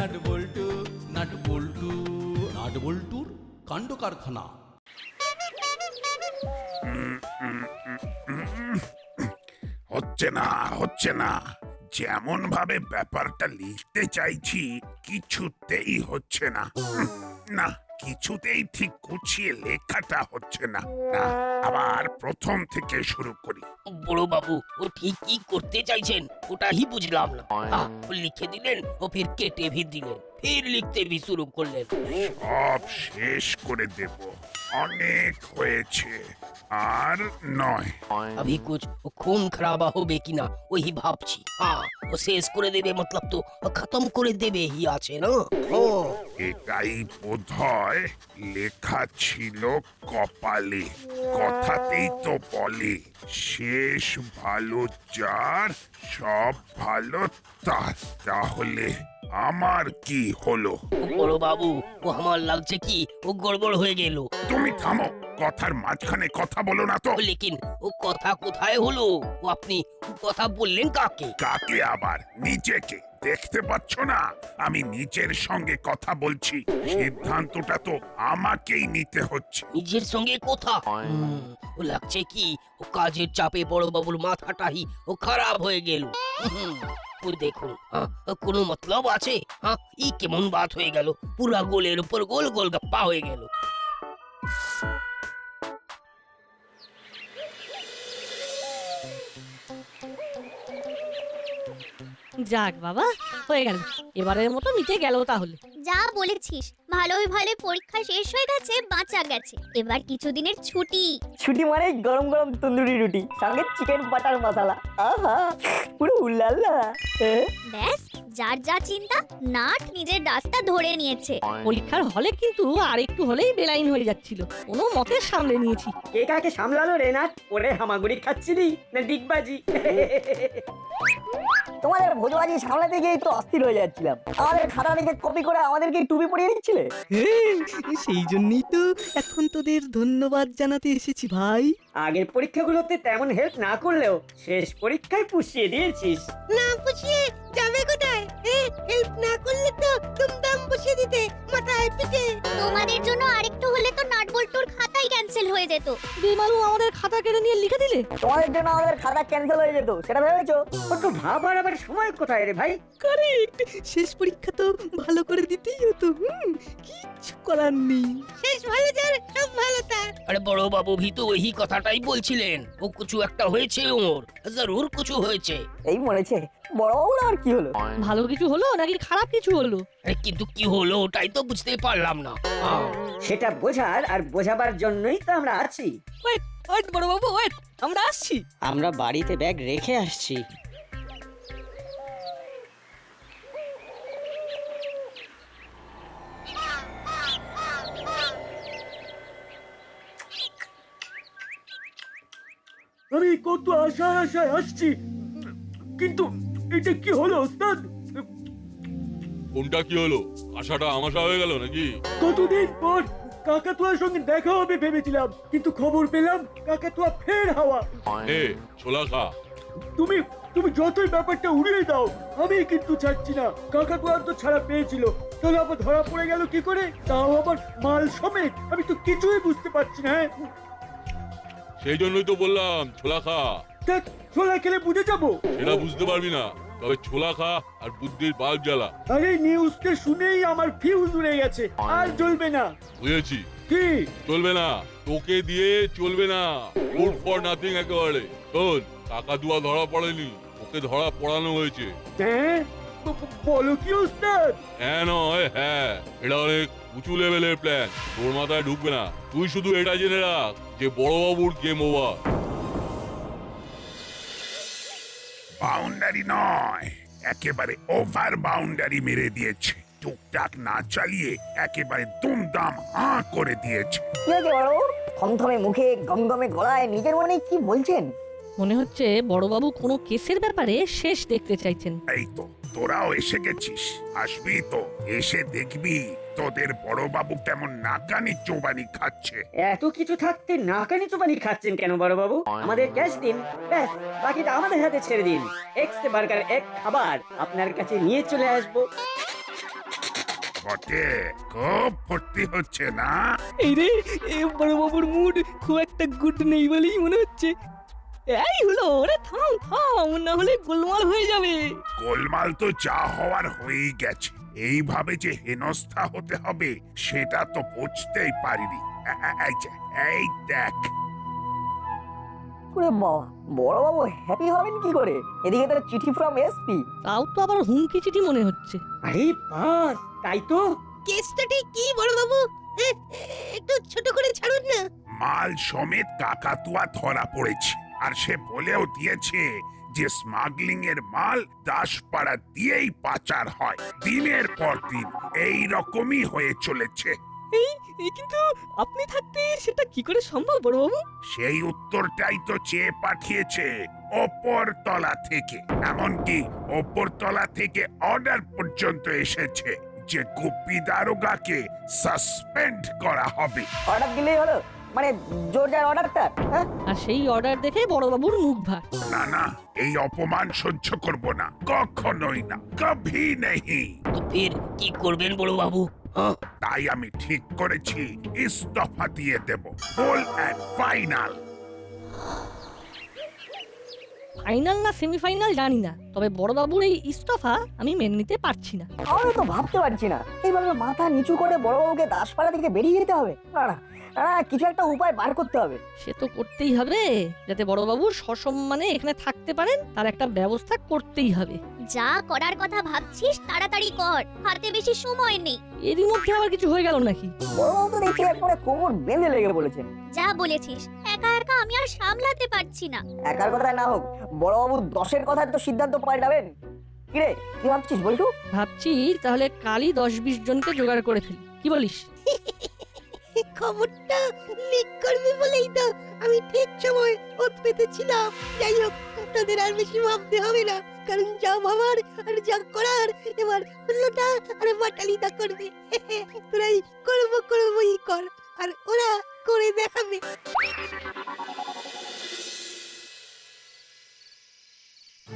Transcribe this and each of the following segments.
Nut বল্টু nut বল্টু nut বল্টুর কাণ্ড কারখানা। হচ্ছে না যেমন ভাবে ব্যাপারটা লিখতে চাইছি কিছুতেই হচ্ছে না। না, কিছুতেই ঠিক গুছিয়ে লেখাটা হচ্ছে না। না, আবার প্রথম থেকে শুরু করি। বড় বাবু ও ঠিক কি করতে চাইছেন ওটাই বুঝলাম না। ও লিখে দিলেন ও ফির কেটে भी দিলেন, ফির লিখতে भी শুরু করলেন। সব শেষ করে দেব, অনেক হয়েছে, আর নয়। अभी कुछ खून खराबा হবে কিনা ওই ভাবছি। ও শেষ করে দেবে মতলব তো খতম করে দেবে হি আছে না। ও এটাই বোধহয় লেখা ছিল কপালে। কথাতেই তো বলে শেষ ভালো যার সব ভালো তার। তাহলে আমার কি হলো? বড় বাবু ও আমার লাগছে কি ও গড়বড় হয়ে গেল। তুমি থামো, কথার মাঝখানে কথা বলো না তো। লেকিন ও কথা কোথায় হলো? ও আপনি কথা বললেন কাকে? কাকে আবার? নিজেকে দেখতে পাচ্ছ না আমি নিজের সঙ্গে কথা বলছি? সিদ্ধান্তটা তো আমাকেই নিতে হচ্ছে। নিজের সঙ্গে কথা? ও লাগছে কি ও কাজের চাপে বড় বাবুর মাথাটাই ও খারাপ হয়ে গেল। ও দেখুন কোনো মতলব আছে? ই কেমন বাত হয়ে গেল, পুরা গোলের উপর গোল গোল গপ্পা হয়ে গেল। যাক বাবা, হয়ে গেল, এবারের মতো মিটে গেল তাহলে। যা বলেছিস, ভালোই ভালোই পরীক্ষা শেষ হয়ে গেছে, বাঁচা গেছে। এবার কিছুদিনের ছুটি। ছুটি মানে গরম গরম তন্দুরি রুটি সঙ্গে চিকেন বাটার মশলা, আহা পুরো উল্লাল্লা। ব্যাস, যার যা চিন্তা, নাট নিজের রাস্তা ধরে নিয়েছে। পরীক্ষার হলে কিন্তু আর একটু হলেই বেলাইন হয়ে যাচ্ছিল, কোনো মতে সামলে নিয়েছি। কে কাকে সামলালো রে নাট? ওরে হামাগুড়ি খাচ্ছিলি না ডিগবাজি? তোমাদের ভোজবাজি সামলাতে গিয়েই তো অস্থির হয়ে যাচ্ছিলাম। আমাদের খাতা থেকে কপি করে আমাদেরকে টুপি পরিয়ে দিচ্ছিলে। সেই জন্যই তো এখন তোদের ধন্যবাদ জানাতে এসেছি ভাই। আগের পরীক্ষাগুলোতে তেমন হেল্প না করলেও শেষ পরীক্ষায় পুষিয়ে দিয়েছিস। না পুষিয়ে যাবে কোথায়? হেল্প না করলে তো তুমদাম পুষিয়ে দিতে মাথায় পিঠে। তোমাদের জন্য আরেকটু হলে তো নাট বল্টুর খাতাই ক্যান্সেল হয়ে যেত। বেমালু আমাদের খাতা কেড়ে নিয়ে লিখে দিলে। তোমাদের জন্য আমাদের খাতা ক্যান্সেল হয়ে যেত, সেটা ভেবেছো? একটু ভাবার আবার সময় কোথায় রে ভাই? কারেক্ট, শেষ পরীক্ষা তো ভালো করে দিতেই হতো। কিচ্ছু করার নেই। শেষ ভালো যার সব ভালো তার। আরে বড় বাবু ভি তো ওই কথাটাই বলছিলেন। ও কিছু একটা হয়েছে, ওর জরুর কিছু হয়েছে। এই মরেছে বড় বড়, আর কি হলো? ভালো কিছু হলো নাকি খারাপ কিছু হলো? আরে কিন্তু কি হলো ওটাই তো বুঝতে পারলাম না। সেটা বোঝার আর বোঝাবার জন্যই তো আমরা আছি। ওয়েট ওয়েট বড় বাবু ওয়েট, আমরা আসছি। আমরা বাড়িতে ব্যাগ রেখে আসছি। আমি কত আশায় আসছি, কিন্তু এটা কি হলো ওস্তাদ? কোনটা কি হলো? আশাটা আমাশা হয়ে গেল নাকি? কতদিন পর কাকাতুয়ার সঙ্গে দেখা হবে ভেবেছিলাম, কিন্তু খবর পেলাম কাকাতুয়া ফের হাওয়া। এ ছোলা খা। তুমি তুমি যতই ব্যাপারটা উড়িয়ে দাও, আমি কিন্তু ছাড়ছি না। কাকাতুয়ার তো ছাড়া পেয়েছিল, তাহলে আবার ধরা পড়ে গেল কি করে? তাও আবার মাল সমেত। আমি তো কিছুই বুঝতে পারছি না। সেই জন্যই তো বললাম ছোলা খা। দেখ, ছোলা খেলে বুঝে যাবো? সেটা বুঝতে পারবি না, তবে ছোলা খা আর বুদ্ধির বাল্ব জ্বালা। আরে নিউজটা শুনেই আমার ফিউজ উড়ে গেছে, আর জ্বলবে না। বুঝেছি, কি চলবে না, তোকে দিয়ে চলবে না। গুড ফর নাথিং একেবারে। শোন, কাকাতুয়া ধরা পড়েনি, ওকে ধরা পড়ানো হয়েছে। হ্যাঁ, বলো কি ওস্তাদ? হ্যাঁ নয় হ্যাঁ, এটা অনেক উঁচু লেভেলের প্ল্যান, তোর মাথায় ঢুকবে না। তুই শুধু এটা জেনে রাখ যে বড়বাবুর গেম ওভার। বাউন্ডারি নয়, একেবারে ওভার বাউন্ডারি মেরে দিয়েছে। টুকটাক না চালিয়ে একেবারে দুমদাম হাঁ করে দিয়েছে। কি হয়েছে বড়? থমথমে মুখে গমগমে গলায় নিজের মনে কি বলছেন? মনে হচ্ছে বড়বাবু কোনো কেসের ব্যাপারে শেষ দেখতে চাইছেন। এই তো তোরাও এসে গেছিস, আসবি তো, এসে দেখবি তোদের বড়বাবু কেমন নাকানি চোবানি খাচ্ছে। এত কিছু থাকতে নাকানি চোবানি খাচ্ছেন কেন বড় বাবু? আমাদের ক্যাশ দিন, ব্যাস বাকিটা আমাদের হাতে ছেড়ে দিন। এক্স বার্গার এক খাবার আপনার কাছে নিয়ে চলে আসবো। বটে, খুব ফুর্তি হচ্ছে না? এই রে, এ বড়বাবুর মুড খুব একটা গুড নেই বলেই মনে হচ্ছে। এই হলো, ওরে থাম থাম, না হলে গোলমাল হয়ে যাবে। গোলমাল তো যা হওয়ার হয়েই গেছে। এইভাবে যে হেনস্থা হতে হবে সেটা তো বুঝতেই পারিনি। এই দেখ, ওরে বাবা, বড়বাবু হ্যাপি হবেন কি করে? এদিকে তো চিঠি ফ্রম এসপি। তাও তো আবার হুমকি চিঠি মনে হচ্ছে। আরে বাস, তাই তো। কেসটা ঠিক কি বড়বাবু? একটু ছোট করে ছাড়ুন না। মাল সমেত কাকাতুয়া ধরা পড়েছে, আর সে বলেও দিয়েছে যে স্মাগলিং এর মাল দাসপাড়া দিয়েই পাচার হয়। দিনের পর দিন এই রকমই হয়ে চলেছে। কিন্তু আপনি থাকতে সেটা কি করে সম্ভব বড়বাবু? সেই উত্তরটাই তো চেয়ে পাঠিয়েছে ওপর তলা থেকে। এমনকি ওপর তলা থেকে অর্ডার পর্যন্ত এসেছে যে গুপ্পি দারোগাকে সাসপেন্ড করা হবে। অর্ডার দিলেই হলো, মানে জোর যার অর্ডারটা। হ্যাঁ, আর সেই অর্ডার দেখে বড়বাবুর মুখ ভার। না না, এই অপমান সহ্য করব না, কখনোই না, কভি নেই। তো ফের কি করবেন বড়বাবু? হ্যাঁ, তাই আমি ঠিক করেছি ইস্তফা দিয়ে দেব, ফুল এন্ড ফাইনাল। ফাইনাল না সেমিফাইনাল জানি না, তবে বড়বাবুর এই ইস্তফা আমি মেনে নিতে পারছি না। আমি তো ভাবতে পারছি না এইভাবে মাথা নিচু করে বড়বাবুকে দাসপাড়া থেকে বেরিয়ে যেতে হবে। না না না, কিছু একটা উপায় বার করতে হবে। সে তো করতেই হবে, যাতে বড়বাবু সসম্মানে এখানে থাকতে পারেন তার একটা ব্যবস্থা করতেই হবে। যা করার কথা ভাবছিস তাড়াতাড়ি কর, হাতে বেশি সময় নেই। এরই মধ্যে আবার কিছু হয়ে গেল নাকি? বড়বাবু তো দেখছি একবারে কোমর বেঁধে লেগে বলেছেন। যা বলেছিস, একা একা আমি আর সামলাতে পারছি না। একার কথায় না হোক, বড়বাবু 10-এর কথায় তো সিদ্ধান্ত পাল্টাবেন। কিরে, কি ভাবছিস বলটু? ভাবছি তাহলে কালই 10-20 জনকে জোগাড় করে ফেলি, কি বলিস? খবরটা লিক করবে বলেই তো আমি ঠিক সময় ওত পেতেছিলাম। যাই হোক, তাদের আর বেশি ভাবতে হবে না, কারণ যা ভাবার আর যা করার এবার হুল্লোটা আর বাটালিদা করবে। তোরাই করবই কর, আর ওরা করে দেখাবে।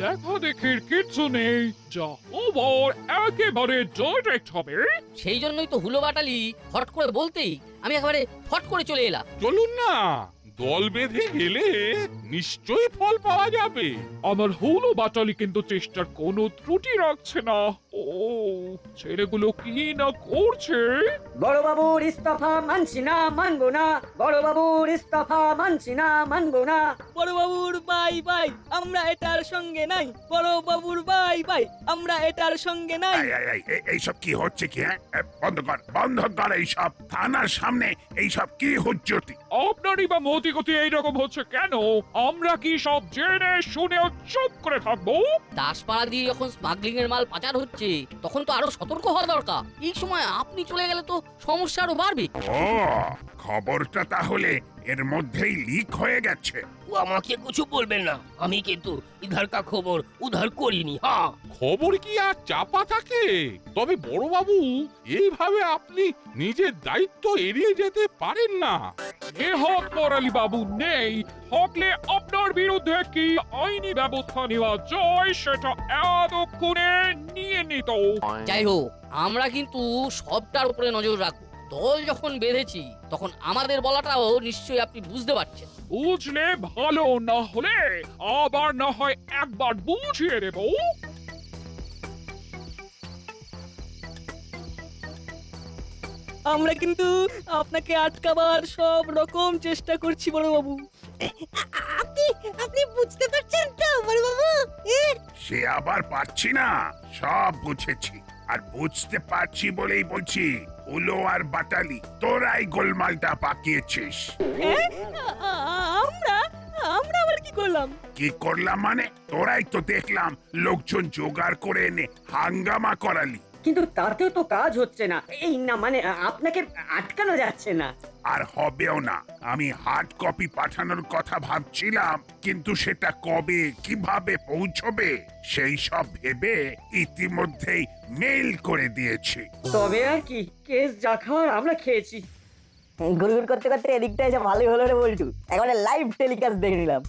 দেখা দেখির কিচ্ছু নেই, যা হবার একেবারে ডাইরেক্ট হবে। সেই জন্যই তো হুলো বাটালি হট করে বলতেই আমি একেবারে ফট করে চলে এলাম। চলুন না, দল বেঁধে গেলে নিশ্চয়ই ফল পাওয়া যাবে। আমার হলো বাটালি কিন্তু চেষ্টার কোনো ত্রুটি রাখছে না। ও, ছেলেগুলো কি না করছে। বড়বাবুর ইস্তফা মানছি না, মানবো না। বড়বাবুর ইস্তফা মানছি না, মানবো না। বড়বাবুর বাই বাই, আমরা এটার সঙ্গে নাই। বড়বাবুর বাই বাই, আমরা এটার সঙ্গে নাই। এইসব কি হচ্ছে কি? হ্যাঁ, বন্ধ কর এইসব। থানার সামনে এইসব কি হুজ্জতি? আপনারই বা মতিগতি এইরকম হচ্ছে কেন? আমরা কি সব জেনে শুনেও চুপ করে থাকবো? দাসপাড়া দিয়ে যখন স্মাগলিং এর মাল পাচার হচ্ছে তখন তো আরো সতর্ক হওয়া দরকার। এই সময় আপনি চলে গেলে তো সমস্যা আরো বাড়বে। ও, খবরটা তাহলে এর মধ্যেই লিক হয়ে গেছে। ও আমাকে কিছু বলবেন না, আমি কিন্তু ইধার কা খবর উধার করিনি। হ্যাঁ, খবর কি আর চাপা থাকে? তবে বড়বাবু, এইভাবে আপনি নিজের দায়িত্ব এড়িয়ে যেতে পারেন না। নেহাত পরালি বাবু নেই, থাকলে আপনার বিরুদ্ধে কি আইনি ব্যবস্থা নেওয়া যায় সেটা এতক্ষণে নিয়ে নিত। যাই হোক, আমরা কিন্তু সবটার উপরে নজর রাখবো। দল যখন বেঁধেছি তখন আমাদের বলাটাও নিশ্চয়ই আপনি বুঝতে পারছেন। বুঝলে ভালো, না হলে আবার না হয় একবার বুঝিয়ে দেব। আমরা কিন্তু আপনাকে আটকাবার সব রকম চেষ্টা করছি বড়বাবু। আপনি বুঝতে পারছেন তো বড়বাবু? সে আবার পারছি না, সব বুঝেছি। আর বুঝতে পারছি বলেই বলছি, উলো আর বাটালি তোরাই গোলমালটা পাকিয়েছিস। আমরা আবার কি করলাম? কি করলাম মানে? তোরাই তো দেখলাম লোকজন জোগাড় করে এনে হাঙ্গামা করালি। কিন্তু তাতেও তো কাজ হচ্ছে না। এই না, মানে আপনাকে আটকানো যাচ্ছে না। আর হবেও না। আমি হার্ড কপি পাঠানোর কথা ভাবছিলাম, কিন্তু সেটা কবে কিভাবে পৌঁছবে সেই সব ভেবে ইতিমধ্যেই মেইল করে দিয়েছি। তবে আর কি, কেস যা খাওয়ার আমরা খেয়েছি। গুড়গুড় করতে করতে এদিকটা এসে ভালোই হলো রে বলটু, একেবারে লাইভ টেলিকাস্ট দেখে নিলাম।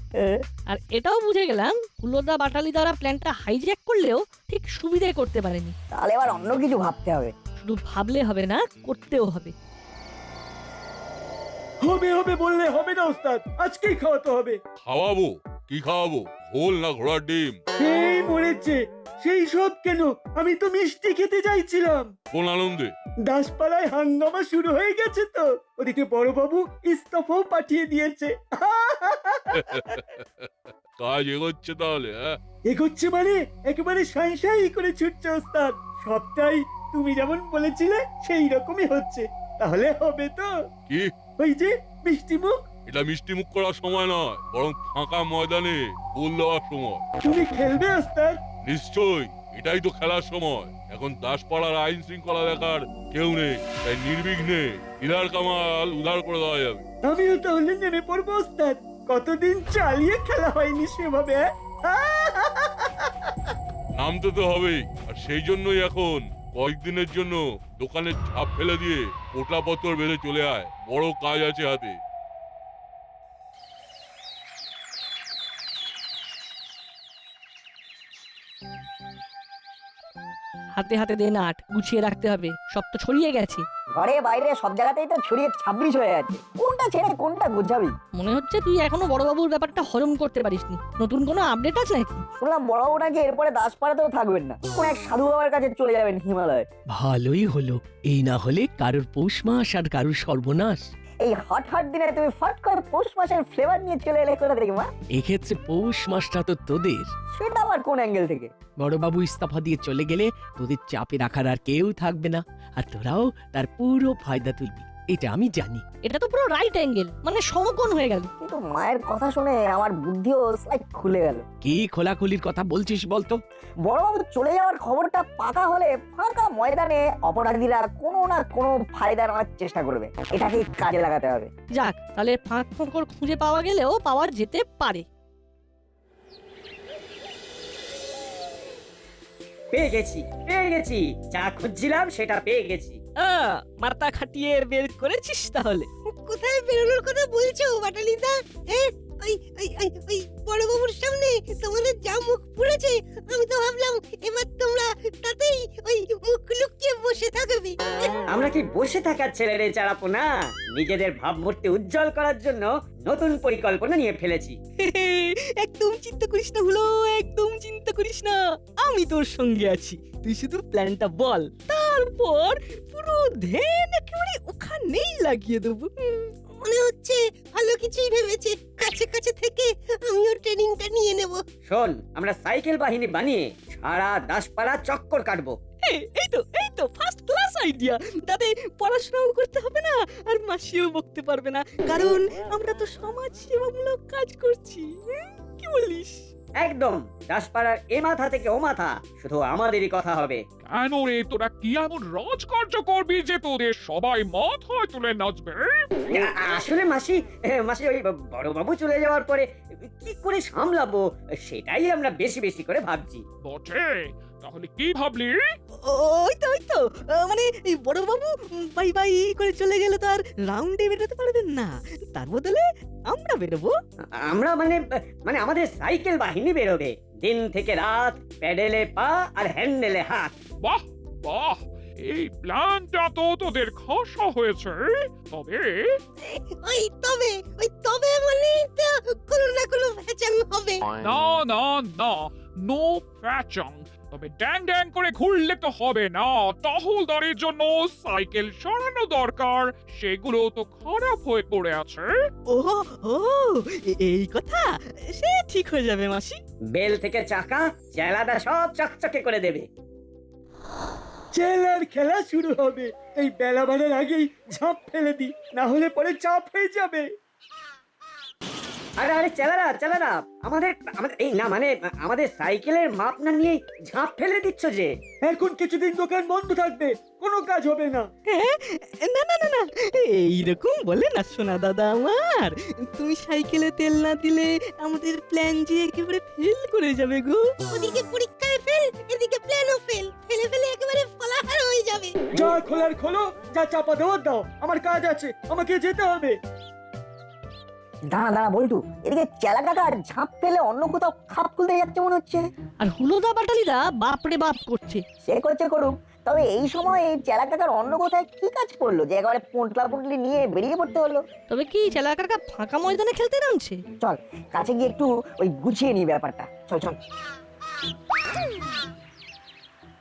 আর এটাও বুঝে গেলাম হুলোদা বাটালি দ্বারা প্ল্যানটা হাইজ্যাক করলেও ঠিক সুবিধে করতে পারেনি। তাহলে এবার অন্য কিছু ভাবতে হবে। শুধু ভাবলে হবে না, করতেও হবে। হবে হবে বললে হবে না ওস্তাদ, আজকেই খাওয়াতে হবে। খাওয়াবো? কি খাওয়াবো? ঘোল না ঘোড়ার ডিম? এই মরেছে, সেই সব কেন, আমি তো মিষ্টি খেতে চাইছিলাম। কোন আনন্দে? দাসপাড়ায় হাঙ্গামা শুরু হয়ে গেছে তো, ওদিকে বড়বাবু ইস্তফাও পাঠিয়ে দিয়েছে। কাজ এগোচ্ছে তাহলে? হ্যাঁ, এগোচ্ছে মানে একেবারে সাই সাই করে ছুটছে ওস্তাদ। সবটাই তুমি যেমন বলেছিলে সেই রকমই হচ্ছে। তাহলে হবে তো? কি? ওই যে মিষ্টি মুখ। এটা মিষ্টি মুখ করার সময় নয়, বরং ফাঁকা ময়দানে গোল দেওয়ার সময়। তুমি খেলবে ওস্তাদ? নিশ্চয়ই, এটাই তো খেলার সময়। এখন দাসপাড়ার আইন শৃঙ্খলা দেখার কেউ নেই, তাই নির্বিঘ্নে ইধার কামাল উধার করে দেওয়া যাবে। আমিও তাহলে নেমে পড়বো ওস্তাদ, কতদিন চালিয়ে খেলা হয়নি সেভাবে। নামতে তো হবেই, আর সেই জন্যই এখন কয়েকদিনের জন্য দোকানের ঝাপ ফেলে দিয়ে পোটলা পত্তর বেঁধে চলে আয়, বড় কাজ আছে হাতে। হাতে হাতে দে নাট, গুছিয়ে রাখতে হবে, সব তো ছড়িয়ে গেছে। ঘরে বাইরে সব জায়গাতেই তো ছড়িয়ে 26 হয়ে আছে, কোনটা ছেড়ে কোনটা গোছাবি? মনে হচ্ছে তুই এখনো বড়বাবুর ব্যাপারটা হজম করতে পারিসনি। নতুন কোনো আপডেট আছে নাকি? শুনলাম বড়বাবু নাকি এরপরে দাসপাড়াতেও থাকবেন না, কোন এক সাধু বাবার কাছে চলে যাবেন হিমালয়। ভালোই হলো, এই না হলে কারোর পৌষ মাস আর কারোর সর্বনাশ। এই হট হট দিনে তুমি ফট করে পৌষ মাসের ফ্লেভার নিয়ে চলে এলে কোথা থেকে মা? এক্ষেত্রে পৌষ মাসটা তো তোদের। সেটা আবার কোন অ্যাঙ্গেল থেকে? বড়বাবু ইস্তফা দিয়ে চলে গেলে তোদের চাপে রাখার আর কেউ থাকবে না, আর তোরাও তার পুরো ফায়দা তুলবি, এটা আমি জানি। এটা তো পুরো রাইট অ্যাঙ্গেল, মানে সমকোণ হয়ে গেল। কিন্তু মায়ের কথা শুনে আমার বুদ্ধিও স্লাইড খুলে গেল। কি খোলাখুলির কথা বলছিস বলতো? বড়বাবু চলে যাওয়ার খবরটা পাকা হলে ফাঁকা ময়দানে অপরাধীরা কোনো না কোনো ফায়দা নেওয়ার চেষ্টা করবে, এটাকে কাজে লাগাতে হবে। যাক, তাহলে ফাঁক ফোকর খুঁজে পাওয়া গেলেও পাওয়া যেতে পারে। পেয়ে গেছি, যা খুঁজছিলাম সেটা পেয়ে গেছি। মাথা খাটিয়ে বের করেছিস তাহলে? কোথায় বেরোনোর কথা বলছো বাটালিদা? ওই ওই ওই ওই বড়বাবুর সামনে তোমাদের যা মুখ পুড়েছে, আমি তো ভাবলাম এবার তোমরা তাতেই ওই মুখ লুকিয়ে বসে থাকবে। আমরা কি বসে থাকার ছেলে রে চারাপোনা? নিজেদের ভাবমূর্তি উজ্জ্বল করার জন্য নতুন পরিকল্পনা নিয়ে ফেলেছি। একদম চিন্তা করিস না হলো, একদম চিন্তা করিস না, আমি তোর সঙ্গে আছি। তুই শুধু প্ল্যানটা বল, তারপর পুরো ধ্যান একেবারে ওখানেই লাগিয়ে দেবো। মনে হচ্ছে ভালো কিছুই ভেবেছে, কাছে কাছে থেকে আমিও ট্রেনিংটা নিয়ে নেব। শোন, আমরা সাইকেল বাহিনী বানিয়ে সারা দাসপাড়া চক্কর কাটবো। এই তো ফার্স্ট ক্লাস আইডিয়া। তাতে পড়াশোনাও করতে হবে না, আর মাসিও বকতে পারবে না, কারণ আমরা তো সমাজ সেবামূলক কাজ করছি। কি বলিস? একদম, দাসপাড়ার এ মাথা থেকে ও মাথা শুধু আমাদেরই কথা হবে। কেন রে, তোরা কি এমন রাজকার্য করবি যে তোদের সবাই মাথায় তুলে নাচবে? আসলে মাসি ওই বড়বাবু চলে যাওয়ার পরে কি করে সামলাবো সেটাই আমরা বেশি বেশি করে ভাবছি। বটে, তাহলে কি ভাবলি? ওই তো মানে এই বড়বাবু বাই বাই করে চলে গেলে তো আর রাউন্ডে বেরোতে পারবেন না, তার বদলে আমরা বেরোবো। আমরা মানে আমাদের সাইকেল বাহিনী বেরোবে, দিন থেকে রাত প্যাডেলে পা আর হ্যান্ডেলে হাত। বাহ বাহ, এই প্ল্যানটা তো তোদের খাসা হয়েছে। তবে ওই তবে মানে তো কোনো না কোনো ভেজাল হবে। না, নো প্যাচং। তবে ড্যাং ড্যাং করে ঘুরলে তো হবে না, টহলদারির জন্য সাইকেল সরানো দরকার, সেগুলো তো খারাপ হয়ে পড়ে আছে। ও এই কথা, সে ঠিক হয়ে যাবে মাসি। বেল থেকে চাকা চেলাদা সব চকচকে করে দেবে। চেলার খেলা শুরু হবে, এই বেলা বাড়ার আগেই ঝাঁপ ফেলে দি, না হলে পরে চাপ হয়ে যাবে। আরে চেলারা আমাদের এই না মানে আমাদের সাইকেলের মাপ না নিয়ে ঝাঁপ ফেলে দিচ্ছ যে। এখন কিছুদিন দোকান বন্ধ থাকবে, কোনো কাজ হবে না। না, এইরকম বলে না সোনা দাদা আমার। তুমি সাইকেলে তেল না দিলে আমাদের প্ল্যান যে একেবারে ফেল করে যাবে গো। ওদিকে পরীক্ষায় ফেল, এদিকে প্ল্যানও ফেল, ফেলে একেবারে ফলাহার হয়ে যাবে। যা খোলার খোলো, যা চাপা দেওয়ার দাও, আমার কাজ আছে, আমাকে যেতে হবে। দাঁড়া বল্টু, এদিকে চেলা কাকা ঝাঁপ ফেলে অন্য কোথাও খাপ খুলতে যাচ্ছে মনে হচ্ছে। আর হুলোদা বাটালিদা বাপরে বাপ করছে। সে করছে করুক, তবে এই সময় এই চেলা কাকার অন্য কোথায় কি কাজ পড়লো যে একেবারে পোঁটলা পুঁটলি নিয়ে বেরিয়ে পড়তে হলো? তবে কি চেলা কাকা ফাঁকা ময়দানে খেলতে নামছে? চল কাছে গিয়ে একটু ওই গুছিয়ে নি ব্যাপারটা, চল চল।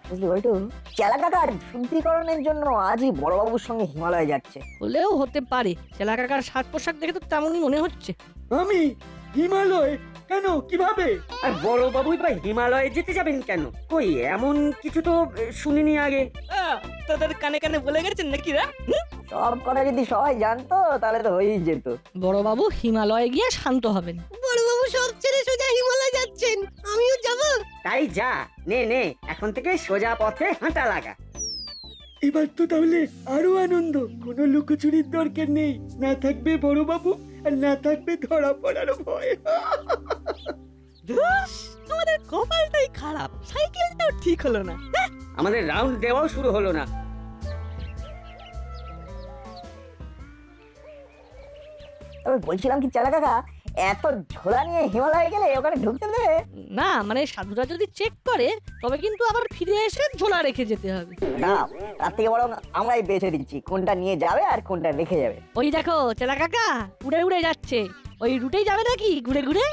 বুঝলি বলটু, চেলা কাকার শুদ্ধিকরণের জন্য আজই বড়বাবুর সঙ্গে হিমালয়ে যাচ্ছে। হলেও হতে পারে, চেলা কাকার সাজ পোশাক দেখে তো তেমনই মনে হচ্ছে। আমি হিমালয় কেন, কিভাবে? আর বড় বাবুই বা হিমালয়ে যেতে যাবেন কেন? কই এমন কিছু তো শুনিনি আগে। তোদের কানে কানে বলে গেছেন নাকি রা? সব কথা যদি সবাই জানতো তাহলে তো হয়েই যেত। বড়বাবু হিমালয়ে গিয়ে শান্ত হবেন। বড়বাবু সব ছেড়ে সোজা হিমালয় যাচ্ছেন, আমিও যাব। তাই যা, নে নে এখন থেকে সোজা পথে হাঁটা লাগা। এবার তো তাহলে আরো আনন্দ, কোনো লুকোচুরির দরকার নেই, না থাকবে বড়বাবু আর না থাকবে ধরা পড়ার ভয়। আমাদের কপালটাই খারাপ, সাইকেলটাও ঠিক হলো না। আমাদের রাউন্ড দেওয়াও শুরু হলো না। তবে বলছিলাম কি চেলা কাকা, এত ঝোলা নিয়ে হিমালয়ে গেলে ওখানে ঢুকতে দেবে? না মানে সাধুরা যদি চেক করে তবে কিন্তু আবার ফিরে এসে ঝোলা রেখে যেতে হবে। না, তার থেকে বরং আমরাই বেছে দিচ্ছি কোনটা নিয়ে যাবে আর কোনটা রেখে যাবে। ওই দেখো চেলা কাকা উড়ে উড়ে যাচ্ছে, ওই রুটেই যাবে নাকি ঘুরে ঘুরে?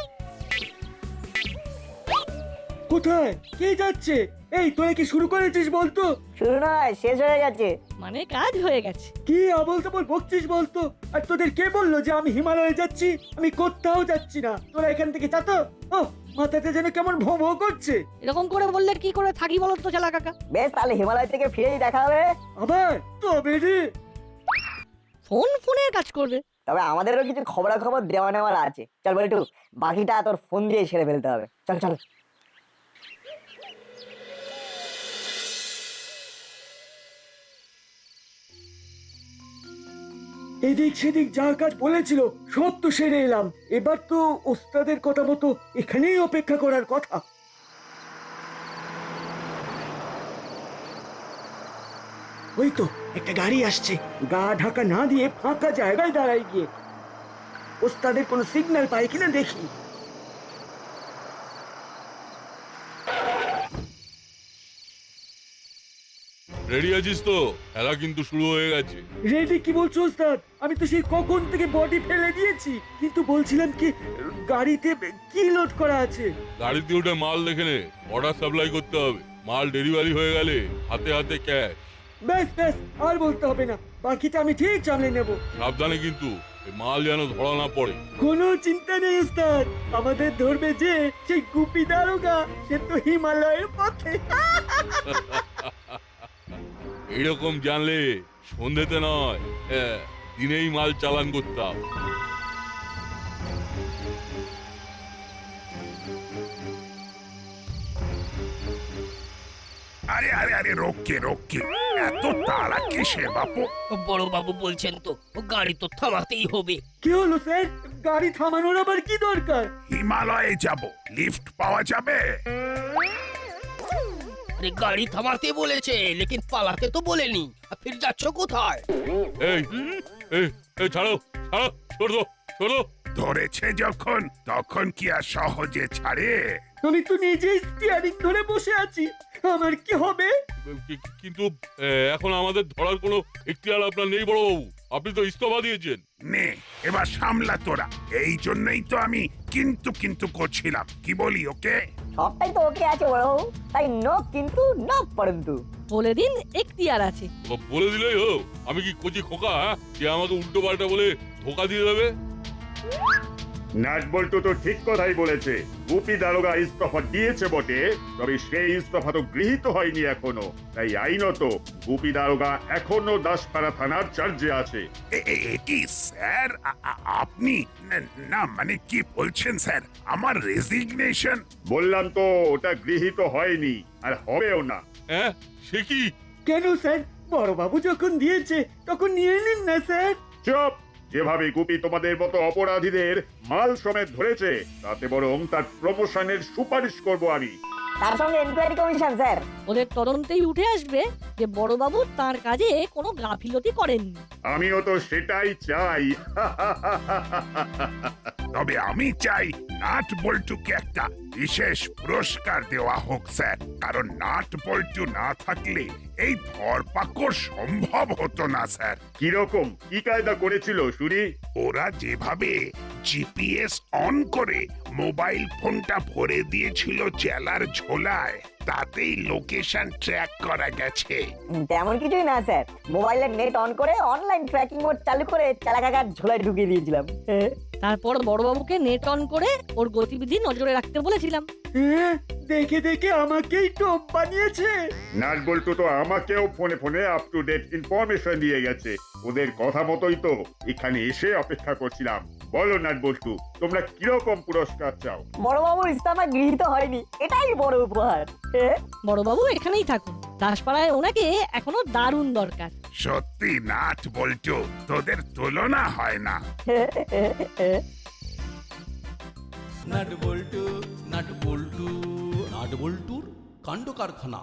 কোথায় কে যাচ্ছে? এই তোরা কি শুরু করেছিস বলতো? শুরু নয়, শেষ হয়ে গেছে। মানে কাজ হয়ে গেছে। কি আবল তাবল বকছিস বলতো? আর তোদের কে বললো যে আমি হিমালয়ে যাচ্ছি? আমি কোথাও যাচ্ছি না, তোরা এখান থেকে যা তো। ও মাথাতে যেন কেমন ভো ভো করছে। এরকম করে বললে কি করে থাকি বলো তো চেলা কাকা? বেশ, তাহলে হিমালয় থেকে ফিরেই দেখা হবে। আবার তবে রে, ফোনের কাজ করবে। তবে আমাদেরও কিছু খবরাখবর দেওয়া নেওয়ার আছে। চল বলটু, বাকিটা তোর ফোন দিয়ে সেরে ফেলতে হবে। চল চল। এদিক সেদিক যা কাজ বলেছিল সব তো সেরে এলাম। এবার তো ওস্তাদের কথা মতো এখানেই অপেক্ষা করার কথা। ওই তো একটা গাড়ি আসছে, গা ঢাকা না দিয়ে ফাঁকা জায়গায় দাঁড়াই গিয়ে ওস্তাদের কোনো সিগন্যাল পাই কিনা দেখি। রেডি আছিস তো? খেলা কিন্তু শুরু হয়ে গেছে। রেডি কি বলছো ওস্তাদ? আমি তো সেই কখন থেকে বডি ফেলে দিয়েছি, কিন্তু বলছিলাম কি গাড়িতে কি লোড করা আছে? গাড়িতে উঠে মাল দেখে নে, অর্ডার সাপ্লাই করতে হবে। মাল ডেলিভারি হয়ে গেলে হাতে হাতে ক্যাশ। ব্যাস ব্যাস, আর বলতে হবে না, বাকিটা আমি ঠিক সামলে নেব। সাবধানে কিন্তু, এই মাল যেন ধরা না পড়ে। কোনো চিন্তা নেই ওস্তাদ, আমাদের ধরবে যে সেই গুপি দারোগা, সে তো হিমালয়ের পথে। এইরকম জানলে সন্ধ্যেতে নয়, দিনেই মাল চালান করতাম। আরে আরে আরে, রোকে রোকে, এত তাড়া কিসে বাপু? বড় বাবু বলছেন তো গাড়ি তো থামাতেই হবে। কি হলো স্যার, গাড়ি থামানোর আবার কি দরকার? হিমালয়ে যাব, লিফট পাওয়া যাবে? আরে গাড়ি থামাতে বলেছে, লেকিন পালাতে তো বলেনি। আর ফির যাচ্ছ কোথায়? এই এই এই, ছাড়ো ছাড়ো, ছোড়ো ছোড়ো। ধরেছে যখন, তখন কি আর সহজে ছাড়ে? আমি তো নিজেই স্টিয়ারিং ধরে বসে আছি, আমার কি হবে? কিন্তু এখন আমাদের ধরার কোনো এখতিয়ার আপনার নেই বড় বাবু, আপনি তো ইস্তফা দিয়েছেন। নে এবার সামলা তোরা, এই জন্যই তো আমি কিন্তু কিন্তু করছিলাম। কি বলি ওকে? সবটাই তো ওকে আছে বড়বাবু, তাই নো কিন্তু নো পরন্তু। বলে দিন এখতিয়ার আছে। বলে দিলেই হোক। আমি কি কচি খোকা যে আমাকে উল্টো পাল্টা বলে ধোকা দিয়ে দেবে? নাটবল্টু তো ঠিক কথাই বলেছে। গুপি দারোগা ইস্তফা দিয়েছে বটে, তবে সেই ইস্তফা তো গৃহীত হয়নি এখনো। তাই আইনত গুপি দারোগা এখনো দাসপাড়া থানার চার্জে আছে। কি স্যার, আপনি না মানে কি বলছেন স্যার? আমার রেজিগনেশন? বললাম তো ওটা গৃহীত হয়নি, আর হবেও না। হ্যাঁ, সে কি? কেন স্যার, বড়বাবু যখন দিয়েছে তখন নিয়ে নিন না স্যার। চুপ! যেভাবে গুপি তোমাদের মতো অপরাধীদের মাল সমেত ধরেছে, তাতে বরং তার প্রমোশনের সুপারিশ করব আমি। তার সঙ্গে এনকোয়ারি কমিশন স্যার। ওদের তদন্তেই উঠে আসবে যে বড়বাবু তার কাজে কোনো গাফিলতি করেননি। আমিও তো সেটাই চাই। তবে আমি চাই নাট বল্টুকে একটা বিশেষ পুরস্কার দেওয়া হোক স্যার, কারণ নাট বল্টু না থাকলে এই ধরপাকড় সম্ভব হতো না স্যার। কিরকম কি কায়দা করেছিল শুনি? ওরা যেভাবে জিপিএস অন করে মোবাইল ফোনটা ভরে দিয়েছিল চেলার ঝোলায়, তাতেই লোকেশন ট্র্যাক করা গেছে। তেমন কিছুই না স্যার, মোবাইলের নেট অন করে অনলাইন ট্র্যাকিং মোড চালু করে চালা কাকার ঝোলায় ঢুকিয়ে দিয়েছিলাম। তারপর বড়বাবুকে নেট অন করে ওর গতিবিধি নজরে রাখতে বলেছিলাম। দেখে দেখে আমাকেই টোপ বানিয়েছে। নাট বল্টু তো আমাকেও ফোনে ফোনে আপ টু ডেট ইনফরমেশন দিয়ে গেছে। ওদের কথা মতোই তো এখানে এসে অপেক্ষা করছিলাম। বলো নাট বল্টু, তোমরা কিরকম পুরস্কার চাও? বড়বাবুর ইস্তফা গৃহীত হয়নি, এটাই বড় উপহার। বড়বাবু এখানেই থাকুন, দাসপাড়ায় ওনাকে এখনো দারুণ দরকার। সত্যি নাট বল্টু, তোদের তুলনা হয় না। নাট বল্টু নাট বল্টু নাট বল্টুর কাণ্ড কারখানা।